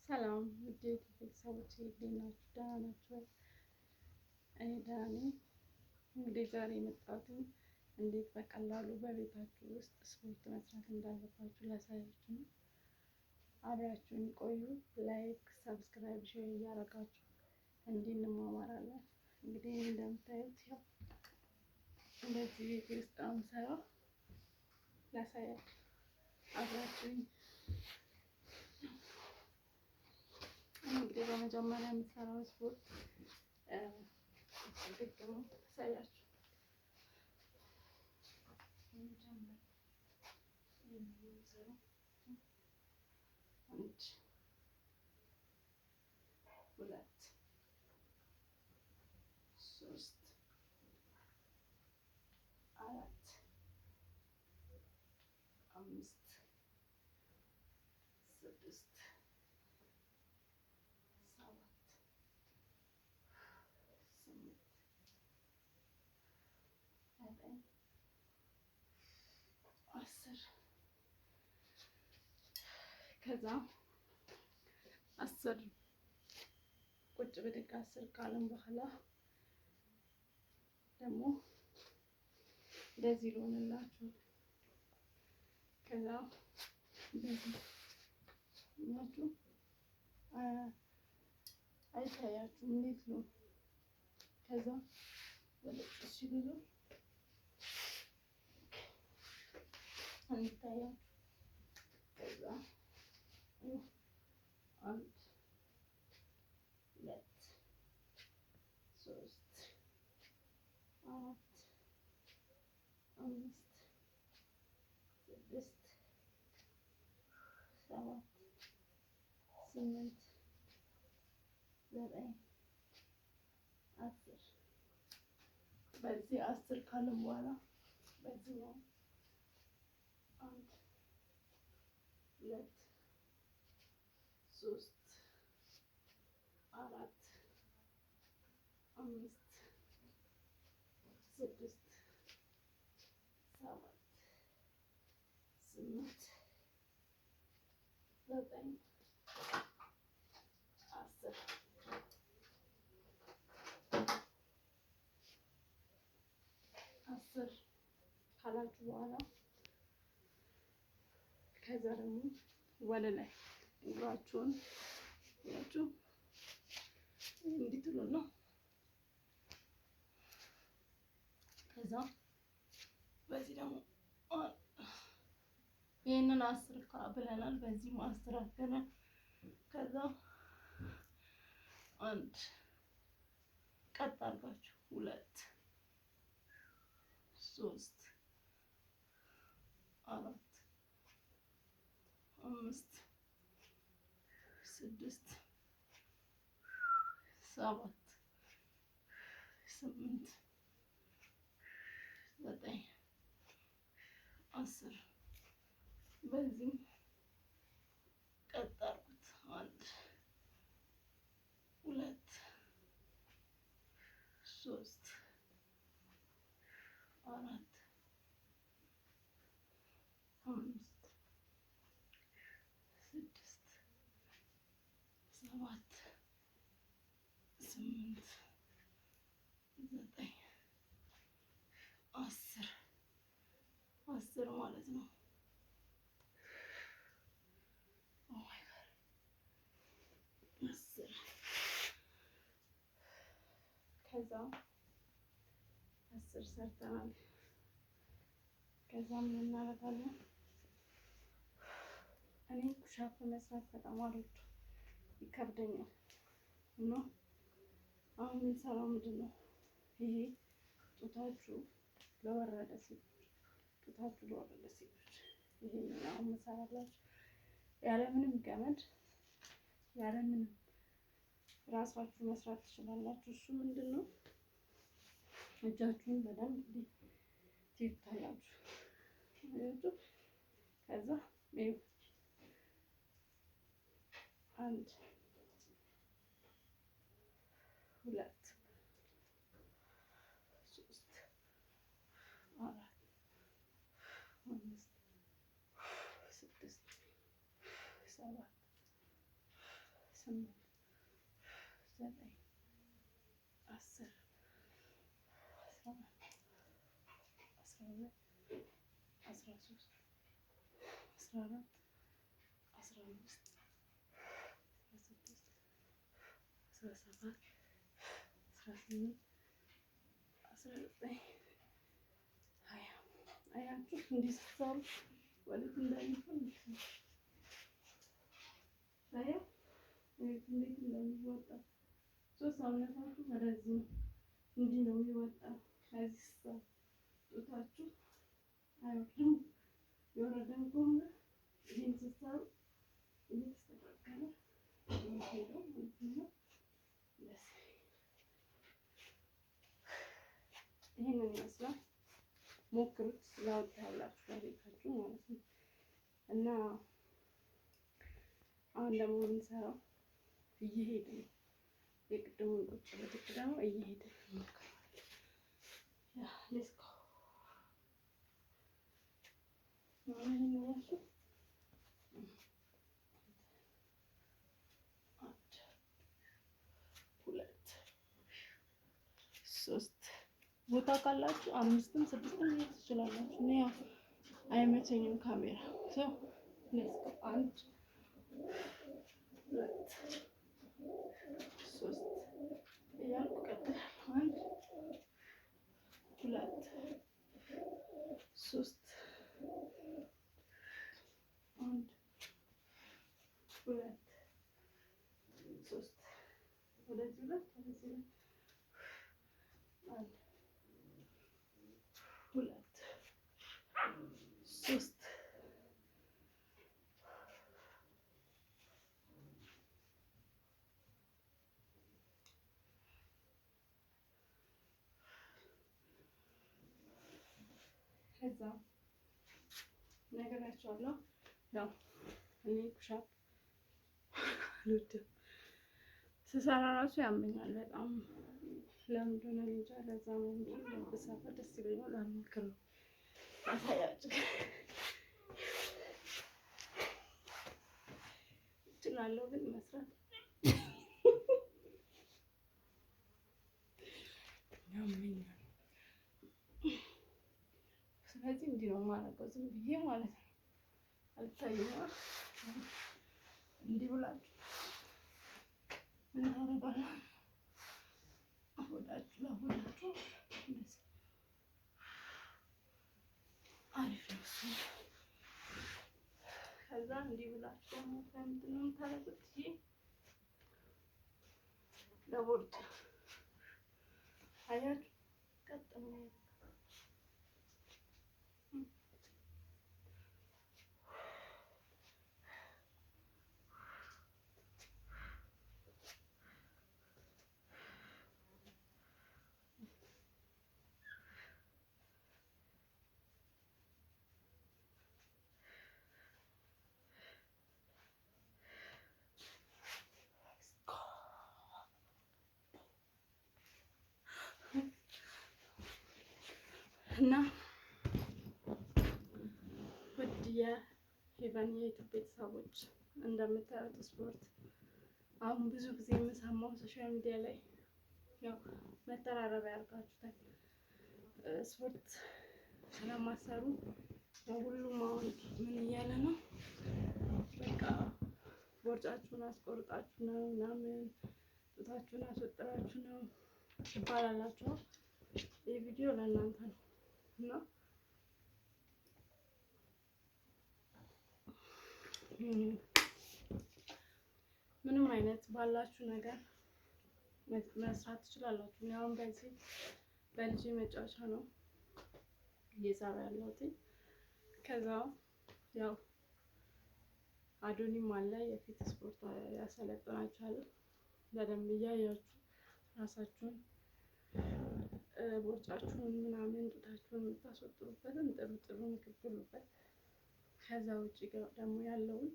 ሰላም ውድ ቤተሰቦቼ እንዴት ናችሁ? ደህና ናችሁ? እኔ ደህና ነኝ። እንግዲህ ዛሬ የመጣሁት እንዴት በቀላሉ በቤታችሁ ውስጥ ስፖርት መስራት እንዳለባችሁ ላሳያችሁ ነው። አብራችሁን ቆዩ። ላይክ፣ ሰብስክራይብ፣ ሼር እያደረጋችሁ እንዲህ እንማማራለን። እንግዲህ እንደምታዩት ያው እንደዚህ ቤት ውስጥ ነው የምሰራው። ላሳያችሁ አብራችሁኝ። እንግዲህ በመጀመሪያ የምሰራው ስፖርት ደግሞ ታሳያችሁ። አንድ ሁለት ሶስት አራት አምስት ስድስት ሰባት ስምንት ዘጠኝ አስር ከዛ 10 ቁጭ ብድግ 10 ካልን በኋላ ደግሞ እንደዚህ ልሆንላችሁ። ከዛ እንደዚህ ናችሁ አይታያችሁም? እንዴት ነው? ከዛ እሺ ብዙ አይታያችሁ? ከዛ አንድ ሁለት ሶስት አራት አምስት ስድስት ሰባት ስምንት ዘጠኝ 10 በዚህ 10 ካልን በኋላ በዚህ ነው 1 2 3 4 5 6 7 8 9 10 10 ካላችሁ በኋላ ከዛ ደግሞ ወደ ላይ እግራችሁን ያችሁ እንዲጥሉ ነው። ከዛ በዚህ ደግሞ ይሄንን 10 ብለናል። በዚህ 10 አድርገናል። ከዛ አንድ ቀጥ አድርጋችሁ 2 3 4 5 6 7 8 9 10 በዚህ ቀጥ አድርጉት። 1 2 3 4 5 6 7 8 9 10 ማለት ነው። ኦ ማይ ጋድ 10 ከዛ 10 ሰርተናል። ከዛ ምን እናደርጋለን? እኔ ኩሻፕ መስራት በጣም አልወድም፣ ይከብደኛል። እና አሁን የምንሰራው ምንድን ነው? ይሄ ጡታችሁ ለወረደ ሴቶች ይሄንን አሁን መሰራላችሁ ያለምንም ገመድ ያለምንም ራሳችሁ መስራት ትችላላችሁ። እሱ ምንድን ነው? እጃችሁን በደንብ ትይዙታላችሁ። ከዛ አንድ ሁለት ሶስት አራት አምስት ስድስት ሰባት 8 9 10 11 12 13 14 15 16 17 18 19 አያችሁ እንዲህ ስትሰሩ ወዴት እንደሚሆን ታዲያ እንዴት እንደሚወጣ ሰውነታችሁ ወደዚህ እንዲህ ነው የሚወጣው። ከዚህ ስትሰሩ ጡታችሁ አይወርድም። የወረደም ከሆነ ይህን ስትሰሩ እየተስተካከለ ሄደው ማለት ነው። ይህንን ይመስላል። ሞክሩት ለውጥ ያላችሁ ለቤታችሁ ማለት ነው። እና አሁን ደግሞ የምንሰራው እየሄድን ነው። የቅድሙን ቁጭ ብድግ ደግሞ እየሄድን እንሞክረዋለን። ያ ሌትስ ጎ ማለት ነው። አንድ ሁለት ሶስት ቦታ ካላችሁ 5ም 6ም መሄድ ትችላላችሁ። እኔ ያው አይመቸኝም ካሜራ ሰው ሌትስ ጎ 1 2 3 እያልኩ እቀጥላለሁ። 1 2 3 1 2 3 ወደዚህ ሁለት ወደዚህ ሁለት 1 2 3 ከዛ ነገራቸዋለሁ። ያው እኔ ፑሻፕ አልወድም ስሰራ ራሱ ያመኛል በጣም ለምንድን ነው እንጃ። ለዛ ነው እንጂ ብሰራ ደስ ይለኛል። አልሞክርም አሳያችሁ እችላለሁ ግን መስራት ያመኛል። ስለዚህ እንዲህ ነው የማደርገው ዝም ብዬ ማለት ነው። አልታየኝም። እንዲህ ብላችሁ ምን ታደርጋላችሁ? ሆዳችሁ ለሆዳችሁ እንደዚህ አሪፍ ነው እሱ። ከዛ እንዲህ ብላችሁ ደግሞ ከምንድን ነው የምታደርጉት? ይሄ ለቦርድ አያችሁ ቀጥ ነው። እና ውድ የሄቨን የዩቲዩብ ቤተሰቦች እንደምታዩት ስፖርት አሁን ብዙ ጊዜ የምሰማው ሶሻል ሚዲያ ላይ ያው መተራረቢያ ያርጋችሁታል። ስፖርት ስለማሰሩ ሁሉም አሁን ምን እያለ ነው? በቃ ቦርጫችሁን አስቆርጣችሁ ነው ምናምን ጡታችሁን አስወጥራችሁ ነው ይባላላችሁ። ይህ ቪዲዮ ለእናንተ ነው እና ምንም አይነት ባላችሁ ነገር መስራት ትችላላችሁ። አሁን በዚህ በልጅ መጫወቻ ነው እየሰራ ያለሁት። ከዛ ያው አዶኒም አለ የፊት ስፖርት ያሰለጥናችኋል። በደንብ እያያችሁ ራሳችሁን ቦርጫችሁን ምናምን ጡታችሁን የምታስወጥሩበትን ጥሩ ጥሩ ምግብ ብሉበት። ከዛ ውጭ ደግሞ ያለውን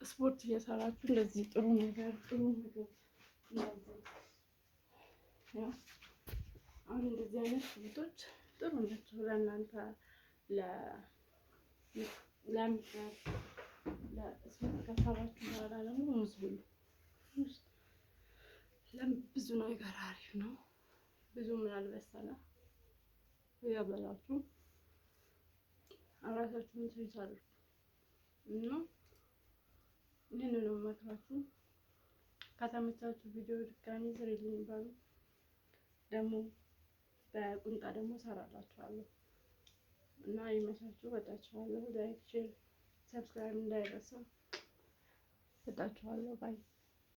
ስፖርት እየሰራችሁ እንደዚህ ጥሩ ነገር ጥሩ ምግብ እንደዚህ ያው አሁን እንደዚህ አይነት ምግቦች ጥሩ ናቸው ለእናንተ ለምግብ ከሰራችሁ በኋላ ደግሞ ሙዝ ብሉ። ሙዝ ብዙ ነገር አሪፍ ነው። ብዙ ምን አልበሰለ ያበላችሁ አራሳችሁን ትይዛሉ እና ይህንን ነው መክራችሁ። ከተመቻችሁ ቪዲዮ ድጋሚ ስሪልኝ ባሉ ደግሞ በቁንጣ ደግሞ ሰራላችኋለሁ እና ይመቻችሁ። ወዳችኋለሁ። ላይክ፣ ሼር፣ ሰብስክራይብ እንዳይረሳ። ወዳችኋለሁ። ባይ